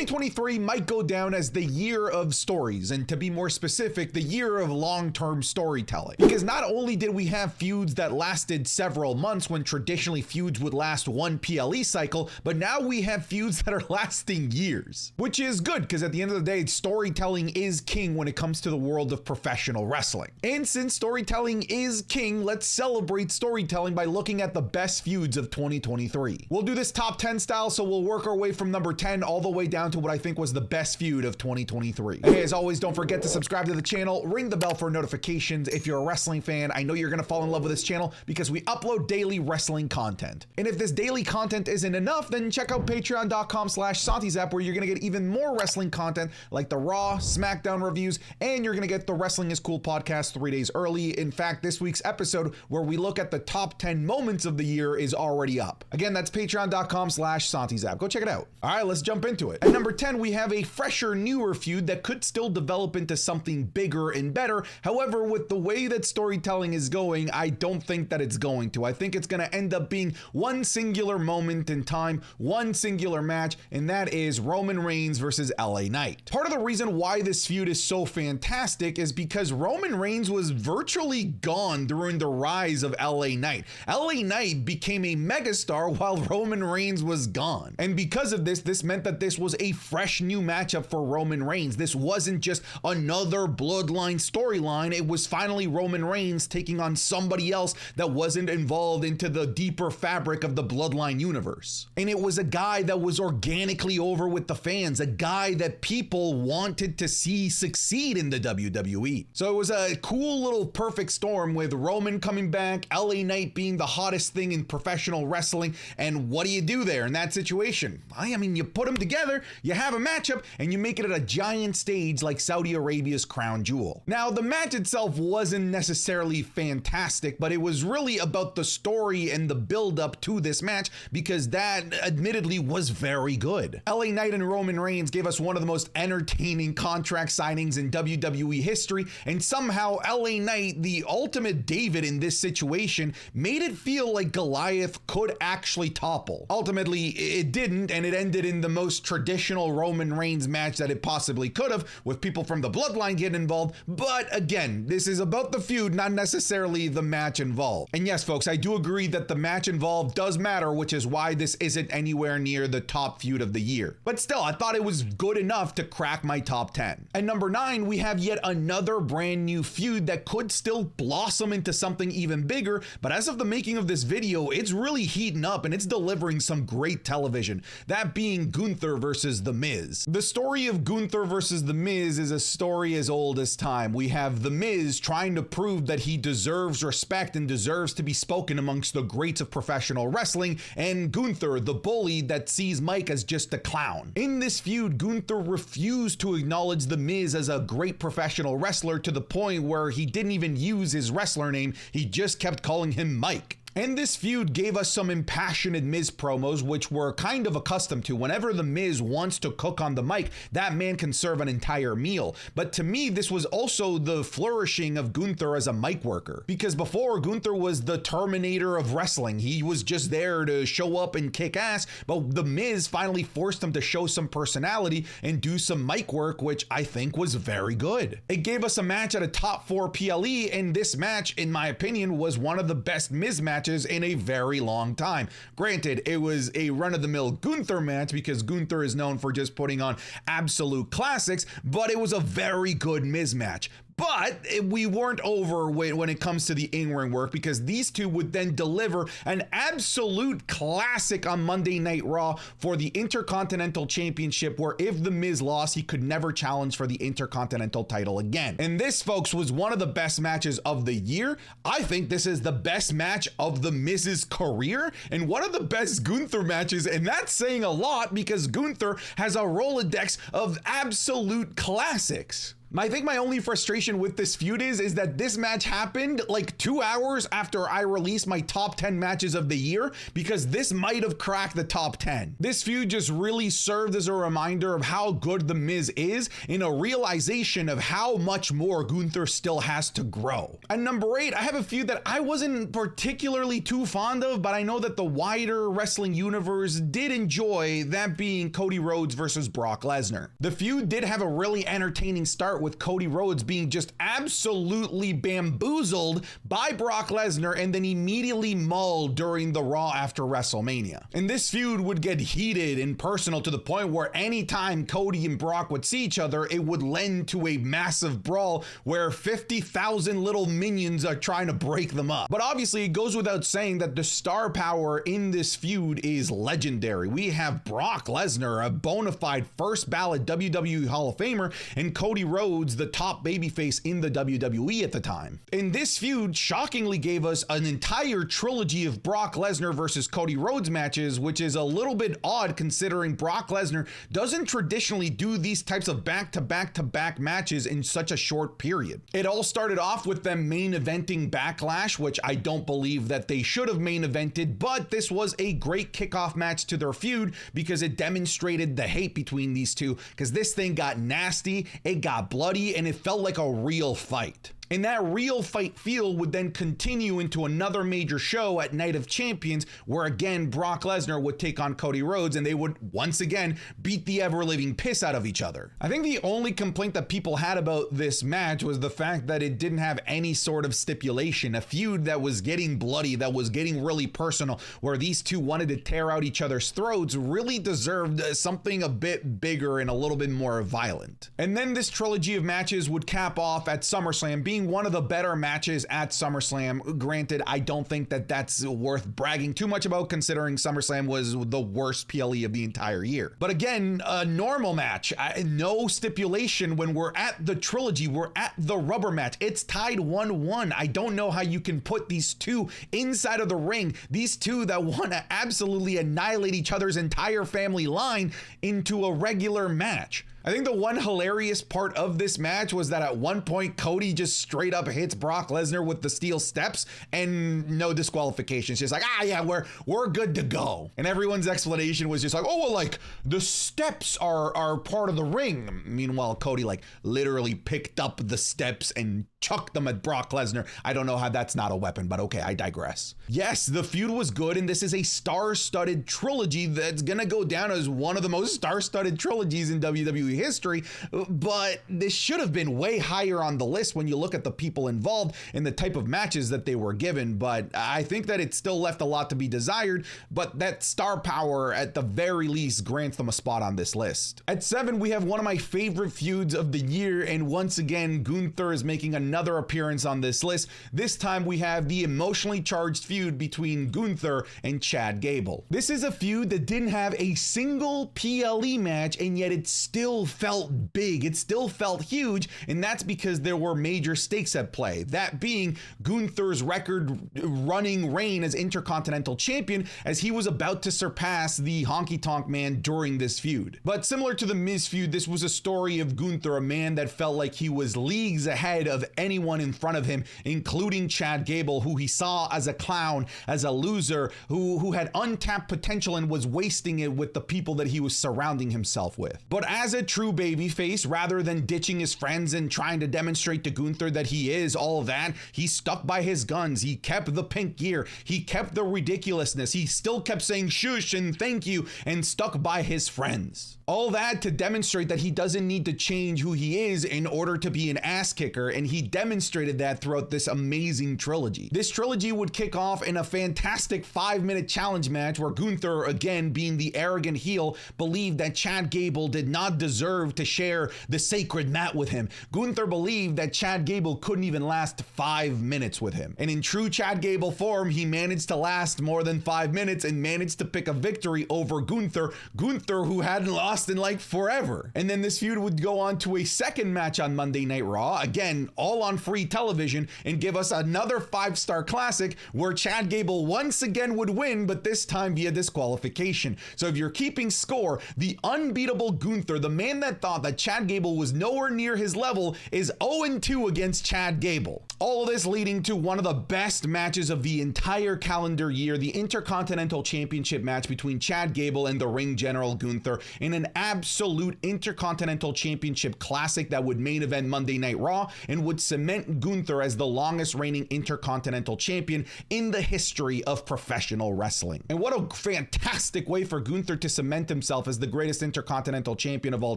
2023 might go down as the year of stories, and to be more specific, the year of long-term storytelling. Because not only did we have feuds that lasted several months when traditionally feuds would last one PLE cycle, but now we have feuds that are lasting years. Which is good, because at the end of the day, storytelling is king when it comes to the world of professional wrestling. And since storytelling is king, let's celebrate storytelling by looking at the best feuds of 2023. We'll do this top 10 style, so we'll work our way from number 10 all the way down to what I think was the best feud of 2023. And hey, as always, don't forget to subscribe to the channel, ring the bell for notifications. If you're a wrestling fan, I know you're gonna fall in love with this channel because we upload daily wrestling content. And if this daily content isn't enough, then check out patreon.com/SantiZap, where you're gonna get even more wrestling content like the Raw, SmackDown reviews, and you're gonna get the Wrestling is Cool podcast 3 days early. In fact, this week's episode where we look at the top 10 moments of the year is already up. Again, that's patreon.com/SantiZap. Go check it out. All right, let's jump into it. At number 10, we have a fresher, newer feud that could still develop into something bigger and better. However, with the way that storytelling is going, I don't think that it's going to. I think it's going to end up being one singular moment in time, one singular match, and that is Roman Reigns versus LA Knight. Part of the reason why this feud is so fantastic is because Roman Reigns was virtually gone during the rise of LA Knight. LA Knight became a megastar while Roman Reigns was gone. And because of this meant that this was a fresh new matchup for Roman Reigns. This wasn't just another Bloodline storyline. It was finally Roman Reigns taking on somebody else that wasn't involved into the deeper fabric of the Bloodline universe. And it was a guy that was organically over with the fans, a guy that people wanted to see succeed in the WWE. So it was a cool little perfect storm with Roman coming back, LA Knight being the hottest thing in professional wrestling, and what do you do there in that situation? I mean, you put them together, you have a matchup, and you make it at a giant stage like Saudi Arabia's Crown Jewel. Now, the match itself wasn't necessarily fantastic, but it was really about the story and the build-up to this match, because that admittedly was very good. LA Knight and Roman Reigns gave us one of the most entertaining contract signings in WWE history, and somehow LA Knight, the ultimate David in this situation, made it feel like Goliath could actually topple. Ultimately, it didn't, and it ended in the most traditional Roman Reigns match that it possibly could have, with people from the Bloodline getting involved. But again, this is about the feud, not necessarily the match involved. And yes, folks, I do agree that the match involved does matter, which is why this isn't anywhere near the top feud of the year. But still, I thought it was good enough to crack my top 10. At number 9, we have yet another brand new feud that could still blossom into something even bigger, but as of the making of this video, it's really heating up and it's delivering some great television. That being Gunther versus The Miz. The story of Gunther versus The Miz is a story as old as time. We have The Miz trying to prove that he deserves respect and deserves to be spoken amongst the greats of professional wrestling, and Gunther, the bully that sees Mike as just a clown. In this feud, Gunther refused to acknowledge The Miz as a great professional wrestler, to the point where he didn't even use his wrestler name, he just kept calling him Mike. And this feud gave us some impassioned Miz promos, which we're kind of accustomed to. Whenever the Miz wants to cook on the mic, that man can serve an entire meal. But to me, this was also the flourishing of Gunther as a mic worker. Because before, Gunther was the Terminator of wrestling. He was just there to show up and kick ass, but the Miz finally forced him to show some personality and do some mic work, which I think was very good. It gave us a match at a top 4 PLE, and this match, in my opinion, was one of the best Miz matches in a very long time. Granted, it was a run-of-the-mill Gunther match because Gunther is known for just putting on absolute classics, but it was a very good Miz match. But we weren't over when it comes to the in-ring work, because these two would then deliver an absolute classic on Monday Night Raw for the Intercontinental Championship, where if The Miz lost, he could never challenge for the Intercontinental title again. And this, folks, was one of the best matches of the year. I think this is the best match of The Miz's career and one of the best Gunther matches, and that's saying a lot because Gunther has a Rolodex of absolute classics. I think my only frustration with this feud is that this match happened like 2 hours after I released my top 10 matches of the year, because this might have cracked the top 10. This feud just really served as a reminder of how good The Miz is, and a realization of how much more Gunther still has to grow. At number 8, I have a feud that I wasn't particularly too fond of, but I know that the wider wrestling universe did enjoy, that being Cody Rhodes versus Brock Lesnar. The feud did have a really entertaining start, with Cody Rhodes being just absolutely bamboozled by Brock Lesnar and then immediately mauled during the Raw after WrestleMania. And this feud would get heated and personal to the point where anytime Cody and Brock would see each other, it would lend to a massive brawl where 50,000 little minions are trying to break them up. But obviously, it goes without saying that the star power in this feud is legendary. We have Brock Lesnar, a bona fide first ballot WWE Hall of Famer, and Cody Rhodes, the top babyface in the WWE at the time. And this feud shockingly gave us an entire trilogy of Brock Lesnar versus Cody Rhodes matches, which is a little bit odd considering Brock Lesnar doesn't traditionally do these types of back-to-back-to-back matches in such a short period. It all started off with them main eventing Backlash, which I don't believe that they should have main evented, but this was a great kickoff match to their feud because it demonstrated the hate between these two, because this thing got nasty, it got bloody, and it felt like a real fight. And that real fight feel would then continue into another major show at Night of Champions, where again Brock Lesnar would take on Cody Rhodes and they would once again beat the ever-living piss out of each other. I think the only complaint that people had about this match was the fact that it didn't have any sort of stipulation. A feud that was getting bloody, that was getting really personal, where these two wanted to tear out each other's throats, really deserved something a bit bigger and a little bit more violent. And then this trilogy of matches would cap off at SummerSlam, being one of the better matches at SummerSlam. Granted, I don't think that that's worth bragging too much about, considering SummerSlam was the worst PLE of the entire year. But again, a normal match, no stipulation. When we're at the trilogy, we're at the rubber match. It's tied 1-1. I don't know how you can put these two inside of the ring, these two that want to absolutely annihilate each other's entire family line, into a regular match. I think the one hilarious part of this match was that at one point, Cody just straight up hits Brock Lesnar with the steel steps and no disqualifications. Just like, yeah, we're good to go. And everyone's explanation was just like, oh, well, like the steps are part of the ring. Meanwhile, Cody like literally picked up the steps and chucked them at Brock Lesnar. I don't know how that's not a weapon, but okay, I digress. Yes, the feud was good, and this is a star-studded trilogy that's gonna go down as one of the most star-studded trilogies in WWE history, but this should have been way higher on the list when you look at the people involved and the type of matches that they were given. But I think that it still left a lot to be desired, but that star power at the very least grants them a spot on this list. At 7, we have one of my favorite feuds of the year, and once again, Gunther is making another appearance on this list. This time we have the emotionally charged feud between Gunther and Chad Gable. This is a feud that didn't have a single PLE match, and yet it still felt big. It still felt huge, and that's because there were major stakes at play. That being Gunther's record-running reign as Intercontinental Champion, as he was about to surpass the Honky Tonk Man during this feud. But similar to the Miz feud, this was a story of Gunther, a man that felt like he was leagues ahead of anyone in front of him, including Chad Gable, who he saw as a clown, as a loser, who had untapped potential and was wasting it with the people that he was surrounding himself with. But as a true babyface, rather than ditching his friends and trying to demonstrate to Gunther that he is all of that, he stuck by his guns. He kept the pink gear. He kept the ridiculousness. He still kept saying shush and thank you and stuck by his friends. All that to demonstrate that he doesn't need to change who he is in order to be an ass kicker, and he demonstrated that throughout this amazing trilogy. This trilogy would kick off in a fantastic 5-minute challenge match where Gunther, again being the arrogant heel, believed that Chad Gable did not deserve to share the sacred mat with him. Gunther believed that Chad Gable couldn't even last 5 minutes with him. And in true Chad Gable form, he managed to last more than 5 minutes and managed to pick a victory over Gunther, who hadn't lost in like forever. And then this feud would go on to a second match on Monday Night Raw, again all on free television, and give us another 5-star classic where Chad Gable once again would win, but this time via disqualification. So if you're keeping score, the unbeatable Gunther, the man man that thought that Chad Gable was nowhere near his level is 0-2 against Chad Gable. All of this leading to one of the best matches of the entire calendar year, the Intercontinental Championship match between Chad Gable and the ring general Gunther in an absolute Intercontinental Championship classic that would main event Monday Night Raw and would cement Gunther as the longest reigning Intercontinental Champion in the history of professional wrestling. And what a fantastic way for Gunther to cement himself as the greatest Intercontinental Champion of all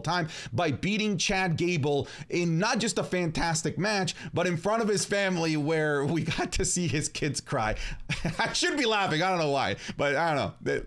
time by beating Chad Gable in not just a fantastic match, but in front of his family where we got to see his kids cry. I should be laughing. I don't know why, but I don't know.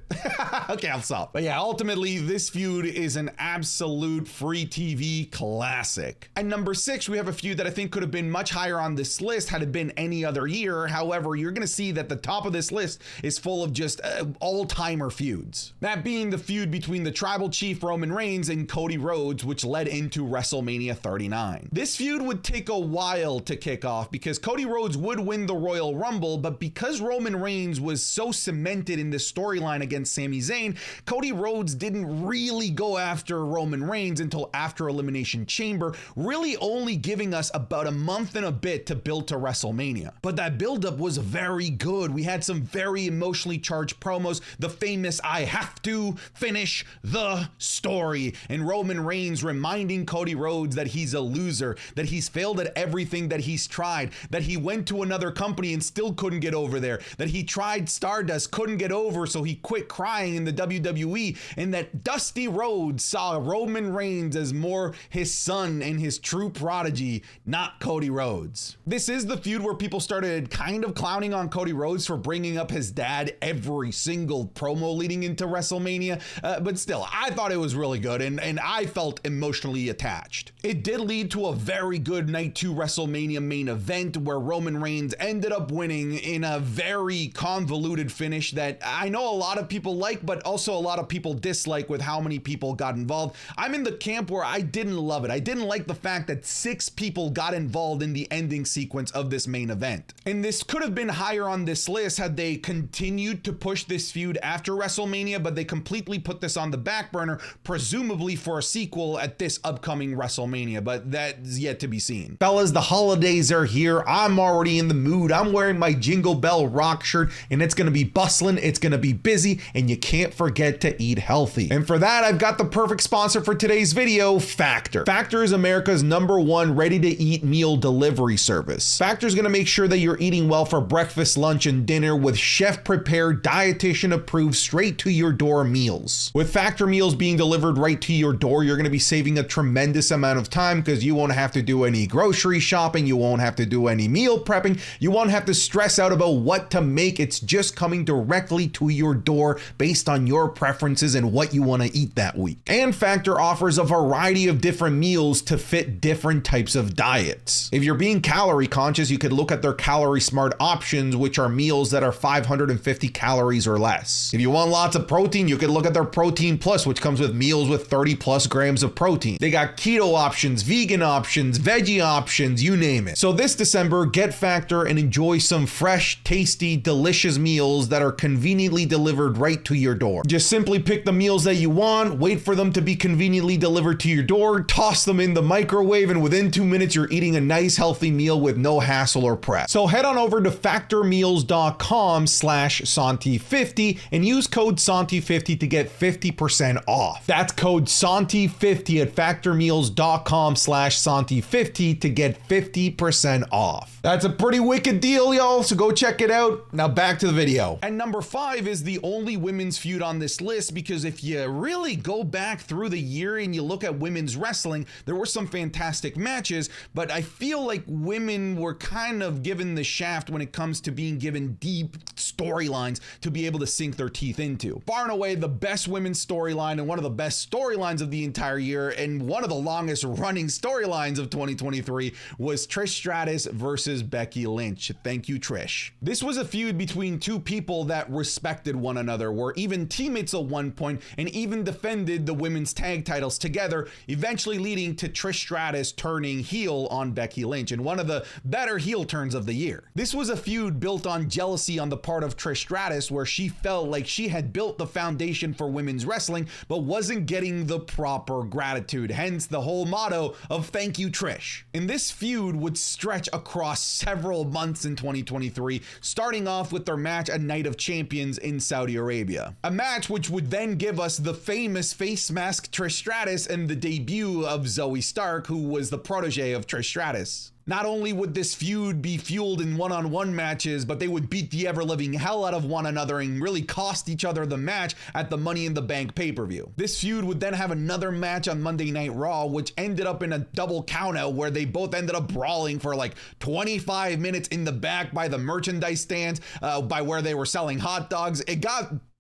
Okay, I'll stop. But yeah, ultimately, this feud is an absolute free TV classic. At number 6, we have a feud that I think could have been much higher on this list had it been any other year. However, you're going to see that the top of this list is full of just all-timer feuds. That being the feud between the Tribal Chief Roman Reigns and Cody Rhodes, which led into WrestleMania 39. This feud would take a while to kick off because Cody Rhodes would win the Royal Rumble, but because Roman Reigns was so cemented in the storyline against Sami Zayn, Cody Rhodes didn't really go after Roman Reigns until after Elimination Chamber, really only giving us about a month and a bit to build to WrestleMania. But that buildup was very good. We had some very emotionally charged promos, the famous "I have to finish the story," and Roman Reigns reminding Cody Rhodes that he's a loser, that he's failed at everything that he's tried, that he went to another company and still couldn't get over there, that he tried Stardust, couldn't get over, so he quit crying in the WWE, and that Dusty Rhodes saw Roman Reigns as more his son and his true prodigy, not Cody Rhodes. This is the feud where people started kind of clowning on Cody Rhodes for bringing up his dad every single promo leading into WrestleMania, but still, I thought it was really good, and I felt emotionally attached. It did lead to a very good Night 2 WrestleMania main event where Roman Reigns ended up winning in a very convoluted finish that I know a lot of people like, but also a lot of people dislike with how many people got involved. I'm in the camp where I didn't love it. I didn't like the fact that 6 people got involved in the ending sequence of this main event. And this could have been higher on this list had they continued to push this feud after WrestleMania, but they completely put this on the back burner, presumably for a sequel at this upcoming WrestleMania, but that's yet to be seen. Fellas, the holidays are here. I'm already in the mood. I'm wearing my Jingle Bell Rock shirt, and it's gonna be bustling, it's gonna be busy, and you can't forget to eat healthy. And for that, I've got the perfect sponsor for today's video, Factor. Factor is America's #1 ready-to-eat meal delivery service. Factor is gonna make sure that you're eating well for breakfast, lunch, and dinner with chef-prepared, dietitian-approved, straight-to-your-door meals. With Factor meals being delivered right to your door, you're gonna be saving a tremendous amount of time because you won't have to do any grocery shopping, you won't have to do any meal prepping, you won't have to stress out about what to make. It's just coming directly to your door based on your preferences and what you want to eat that week. And Factor offers a variety of different meals to fit different types of diets. If you're being calorie conscious, you could look at their Calorie Smart options, which are meals that are 550 calories or less. If you want lots of protein, you could look at their Protein Plus, which comes with meals with 30 plus grams of protein. They got keto options, vegan options, veggie options, you name it. So this December, get Factor and enjoy some fresh, tasty, delicious meals that are conveniently delivered right to your door. Just simply pick the meals that you want, wait for them to be conveniently delivered to your door, toss them in the microwave, and within 2 minutes, you're eating a nice, healthy meal with no hassle or prep. So head on over to factormeals.com/Santi50 and use code Santi50 to get 50% off. That's code Santi50 at factormeals.com/Santi50 to get 50% off. That's a pretty wicked deal, y'all, so go check it out. Now back to the video. And number 5 is the only women's feud on this list because if you really go back through the year and you look at women's wrestling, there were some fantastic matches, but I feel like women were kind of given the shaft when it comes to being given deep storylines to be able to sink their teeth into. Far and away, the best women's storyline and one of the best storylines of the entire year and one of the longest running storylines of 2023 was Trish Stratus versus Becky Lynch. Thank you, Trish. This was a feud between two people that respected one another, were even teammates at one point, and even defended the women's tag titles together, eventually leading to Trish Stratus turning heel on Becky Lynch, and one of the better heel turns of the year. This was a feud built on jealousy on the part of Trish Stratus, where she felt like she had built the foundation for women's wrestling, but wasn't getting the proper proper gratitude, hence the whole motto of "Thank you, Trish." And this feud would stretch across several months in 2023, starting off with their match at Night of Champions in Saudi Arabia. A match which would then give us the famous face mask Trish Stratus and the debut of Zoe Stark, who was the protege of Trish Stratus. Not only would this feud be fueled in one-on-one matches, but they would beat the ever-living hell out of one another and really cost each other the match at the Money in the Bank pay-per-view. This feud would then have another match on Monday Night Raw, which ended up in a double countout where they both ended up brawling for like 25 minutes in the back by the merchandise stands, by where they were selling hot dogs.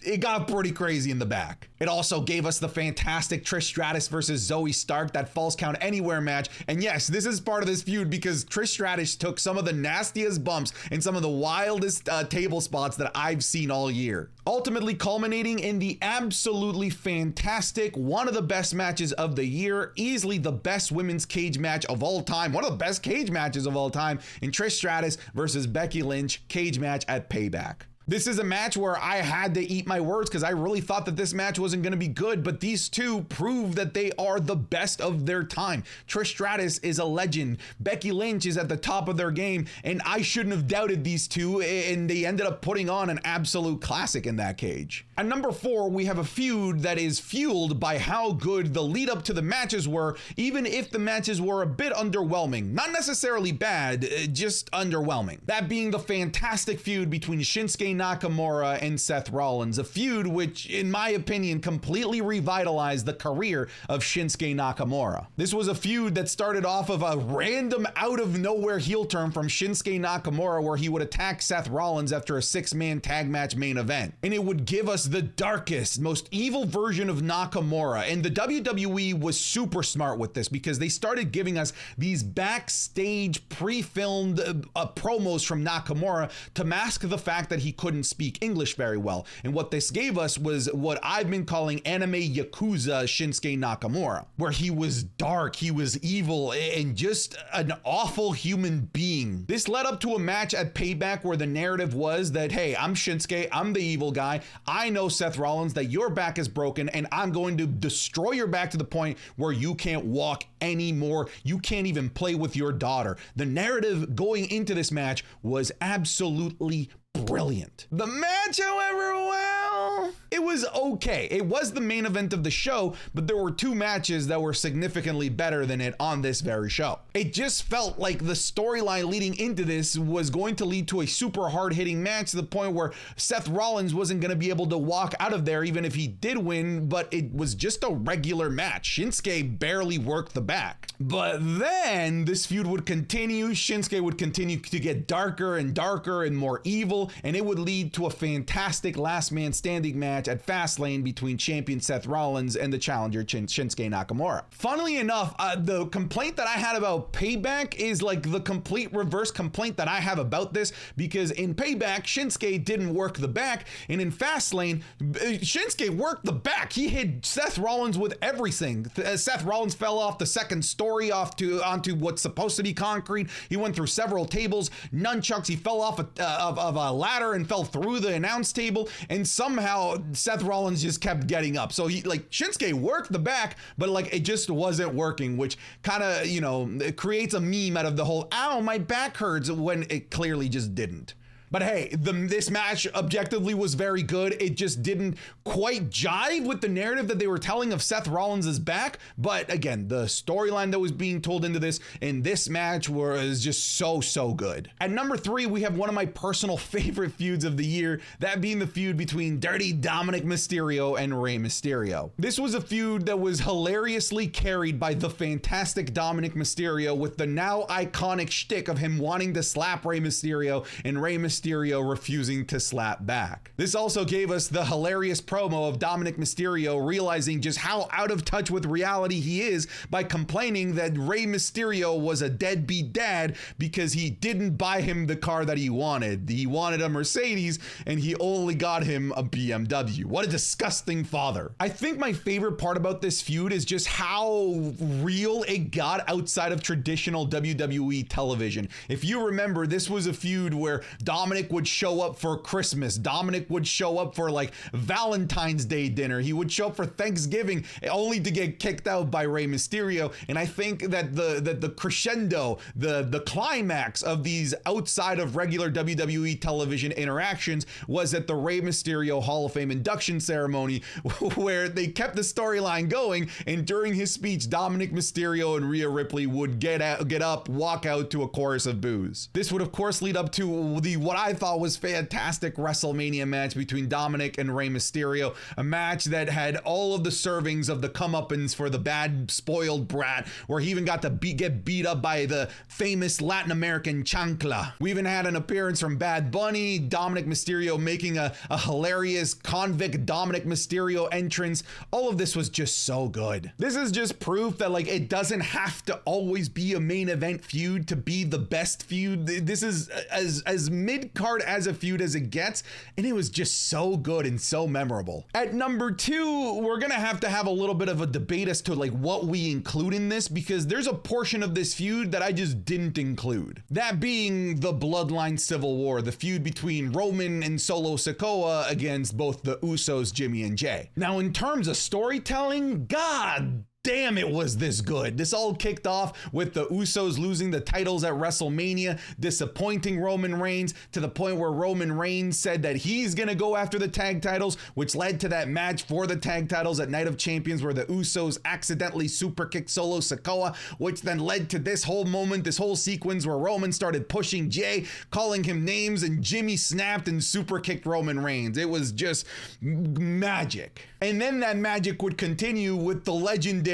It got pretty crazy in the back. It also gave us the fantastic Trish Stratus versus Zoe Stark, that Falls Count Anywhere match. And yes, this is part of this feud because Trish Stratus took some of the nastiest bumps and some of the wildest table spots that I've seen all year. Ultimately culminating in the absolutely fantastic, one of the best matches of the year, easily the best women's cage match of all time, one of the best cage matches of all time, in Trish Stratus versus Becky Lynch cage match at Payback. This is a match where I had to eat my words because I really thought that this match wasn't going to be good, but these two prove that they are the best of their time. Trish Stratus is a legend. Becky Lynch is at the top of their game, and I shouldn't have doubted these two, and they ended up putting on an absolute classic in that cage. At number 4, we have a feud that is fueled by how good the lead up to the matches were, even if the matches were a bit underwhelming. Not necessarily bad, just underwhelming. That being the fantastic feud between Shinsuke Nakamura and Seth Rollins, a feud which, in my opinion, completely revitalized the career of Shinsuke Nakamura. This was a feud that started off of a random out-of-nowhere heel turn from Shinsuke Nakamura where he would attack Seth Rollins after a 6-man tag match main event. And it would give us the darkest, most evil version of Nakamura. And the WWE was super smart with this because they started giving us these backstage pre-filmed promos from Nakamura to mask the fact that he couldn't speak English very well. And what this gave us was what I've been calling anime Yakuza Shinsuke Nakamura, where he was dark, he was evil, and just an awful human being. This led up to a match at Payback where the narrative was that, hey, I'm Shinsuke, I'm the evil guy, I know Seth Rollins that your back is broken and I'm going to destroy your back to the point where you can't walk anymore, you can't even play with your daughter. The narrative going into this match was absolutely brilliant. The match, however, well, it was okay. It was the main event of the show, but there were 2 matches that were significantly better than it on this very show. It just felt like the storyline leading into this was going to lead to a super hard-hitting match to the point where Seth Rollins wasn't going to be able to walk out of there even if he did win, but it was just a regular match. Shinsuke barely worked the back. But then this feud would continue. Shinsuke would continue to get darker and darker and more evil, and it would lead to a fantastic last man standing match at Fastlane between champion Seth Rollins and the challenger Shinsuke Nakamura. Funnily enough, the complaint that I had about Payback is like the complete reverse complaint that I have about this, because in Payback, Shinsuke didn't work the back, and in Fastlane, Shinsuke worked the back. He hit Seth Rollins with everything. Seth Rollins fell off the second story onto what's supposed to be concrete. He went through several tables, nunchucks. He fell off of a ladder and fell through the announce table, and somehow Seth Rollins just kept getting up. So he, like, Shinsuke worked the back, but like it just wasn't working, which kind of, you know, it creates a meme out of the whole "ow, my back hurts" when it clearly just didn't. But hey, this match objectively was very good. It just didn't quite jive with the narrative that they were telling of Seth Rollins' back. But again, the storyline that was being told into this in this match was just so good. At number 3, we have one of my personal favorite feuds of the year, that being the feud between Dirty Dominic Mysterio and Rey Mysterio. This was a feud that was hilariously carried by the fantastic Dominic Mysterio, with the now iconic shtick of him wanting to slap Rey Mysterio and Rey Mysterio refusing to slap back. This also gave us the hilarious promo of Dominic Mysterio realizing just how out of touch with reality he is by complaining that Rey Mysterio was a deadbeat dad because he didn't buy him the car that he wanted. He wanted a Mercedes and he only got him a BMW. What a disgusting father. I think my favorite part about this feud is just how real it got outside of traditional WWE television. If you remember, this was a feud where Dominic Dominic would show up for Christmas. Dominic would show up for like Valentine's Day dinner. He would show up for Thanksgiving only to get kicked out by Rey Mysterio. And I think that the crescendo, the climax of these outside of regular WWE television interactions was at the Rey Mysterio Hall of Fame induction ceremony, where they kept the storyline going. And during his speech, Dominic Mysterio and Rhea Ripley would get up, walk out to a chorus of boos. This would of course lead up to what I thought was fantastic WrestleMania match between Dominic and Rey Mysterio, a match that had all of the servings of the comeuppance for the bad spoiled brat, where he even got to get beat up by the famous Latin American chancla. We even had an appearance from Bad Bunny, Dominic Mysterio making a hilarious convict Dominic Mysterio entrance. All of this was just so good. This is just proof that like it doesn't have to always be a main event feud to be the best feud. This is as mid-card as a feud as it gets, and it was just so good and so memorable. At number 2, we're gonna have to have a little bit of a debate as to like what we include in this, because there's a portion of this feud that I just didn't include. That being the Bloodline Civil War, the feud between Roman and Solo Sikoa against both the Usos, Jimmy and Jay. Now, in terms of storytelling, God damn, it was this good. This all kicked off with the Usos losing the titles at WrestleMania, disappointing Roman Reigns to the point where Roman Reigns said that he's gonna go after the tag titles, which led to that match for the tag titles at Night of Champions where the Usos accidentally super kicked Solo Sikoa, which then led to this whole moment, this whole sequence where Roman started pushing Jay, calling him names, and Jimmy snapped and super kicked Roman Reigns. It was just magic. And then that magic would continue with the legendary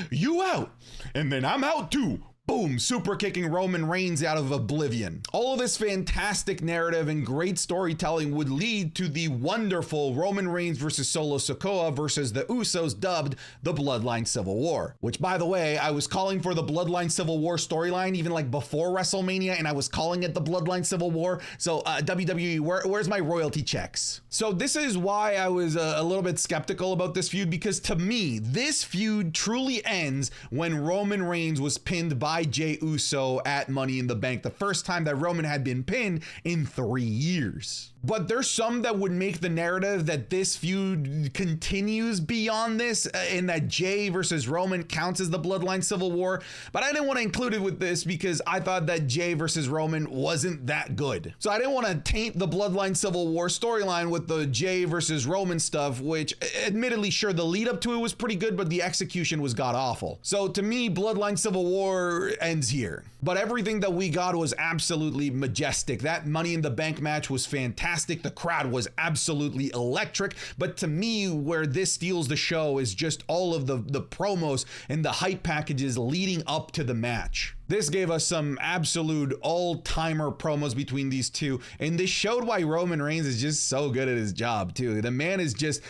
"you out," and then "I'm out too." Boom, super kicking Roman Reigns out of oblivion. All of this fantastic narrative and great storytelling would lead to the wonderful Roman Reigns versus Solo Sikoa versus the Usos, dubbed the Bloodline Civil War. Which, by the way, I was calling for the Bloodline Civil War storyline even like before WrestleMania, and I was calling it the Bloodline Civil War. So WWE, where's my royalty checks? So this is why I was a little bit skeptical about this feud, because to me, this feud truly ends when Roman Reigns was pinned by Jey Uso at Money in the Bank, the first time that Roman had been pinned in 3 years. But there's some that would make the narrative that this feud continues beyond this, and that Jey versus Roman counts as the Bloodline Civil War. But I didn't want to include it with this because I thought that Jey versus Roman wasn't that good. So I didn't want to taint the Bloodline Civil War storyline with the Jey versus Roman stuff, which admittedly, sure, the lead up to it was pretty good, but the execution was god awful. So to me, Bloodline Civil War ends here. But everything that we got was absolutely majestic. That Money in the Bank match was fantastic. The crowd was absolutely electric. But to me, where this steals the show is just all of the promos and the hype packages leading up to the match. This gave us some absolute all-timer promos between these two, and this showed why Roman Reigns is just so good at his job too. The man is just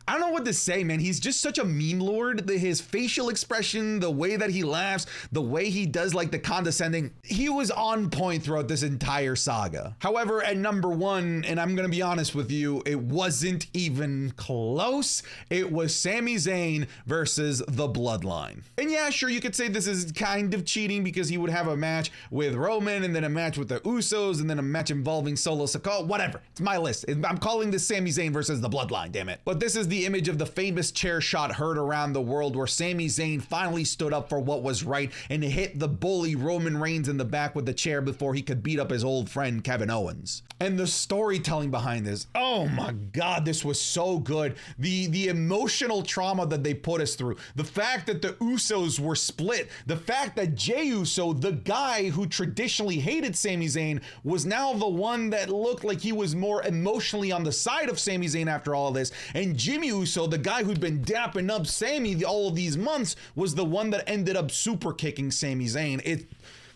I don't know what to say, man. He's just such a meme lord. His facial expression, the way that he laughs, the way he does like the condescending, he was on point throughout this entire saga. However, at number 1, and I'm gonna be honest with you, it wasn't even close. It was Sami Zayn versus the Bloodline. And yeah, sure, you could say this is kind of cheating because he would have a match with Roman and then a match with the Usos and then a match involving Solo Sikoa, whatever. It's my list. I'm calling this Sami Zayn versus the Bloodline, damn it. But this is the image of the famous chair shot heard around the world where Sami Zayn finally stood up for what was right and hit the bully Roman Reigns in the back with the chair before he could beat up his old friend Kevin Owens. And the storytelling behind this, oh my God, this was so good. The emotional trauma that they put us through, the fact that the Usos were split, the fact that Jey Uso, the guy who traditionally hated Sami Zayn, was now the one that looked like he was more emotionally on the side of Sami Zayn after all of this, and Jimmy Uso, the guy who'd been dapping up Sami all of these months, was the one that ended up super kicking Sami Zayn.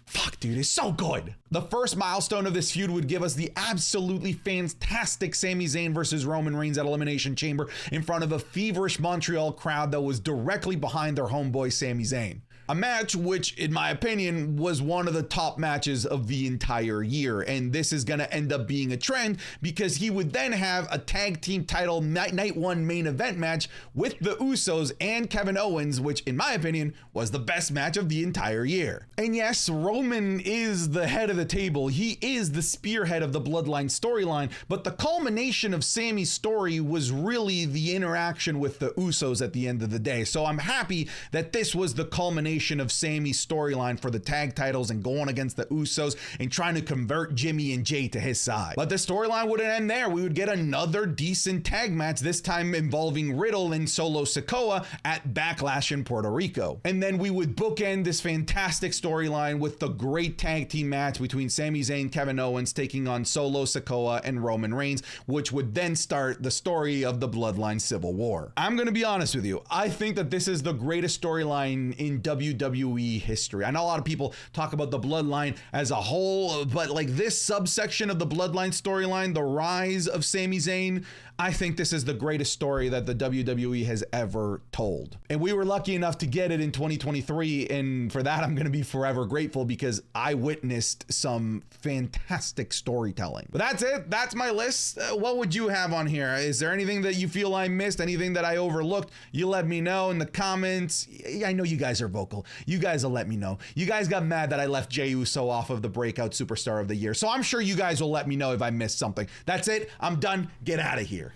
Fuck, dude, it's so good. The first milestone of this feud would give us the absolutely fantastic Sami Zayn versus Roman Reigns at Elimination Chamber in front of a feverish Montreal crowd that was directly behind their homeboy Sami Zayn. A match which, in my opinion, was one of the top matches of the entire year. And this is going to end up being a trend because he would then have a tag team title night one main event match with the Usos and Kevin Owens, which in my opinion was the best match of the entire year. And yes, Roman is the head of the table. He is the spearhead of the Bloodline storyline, but the culmination of Sami's story was really the interaction with the Usos at the end of the day. So I'm happy that this was the culmination of Sami's storyline for the tag titles and going against the Usos and trying to convert Jimmy and Jay to his side. But the storyline wouldn't end there. We would get another decent tag match, this time involving Riddle and Solo Sikoa at Backlash in Puerto Rico. And then we would bookend this fantastic storyline with the great tag team match between Sami Zayn, Kevin Owens taking on Solo Sikoa and Roman Reigns, which would then start the story of the Bloodline Civil War. I'm going to be honest with you. I think that this is the greatest storyline in WWE history. I know a lot of people talk about the Bloodline as a whole, but like this subsection of the Bloodline storyline, the rise of Sami Zayn, I think this is the greatest story that the WWE has ever told. And we were lucky enough to get it in 2023. And for that, I'm going to be forever grateful because I witnessed some fantastic storytelling. But that's it. That's my list. What would you have on here? Is there anything that you feel I missed? Anything that I overlooked? You let me know in the comments. I know you guys are vocal. You guys will let me know. You guys got mad that I left Jey Uso off of the Breakout Superstar of the Year. So I'm sure you guys will let me know if I missed something. That's it. I'm done. Get out of here.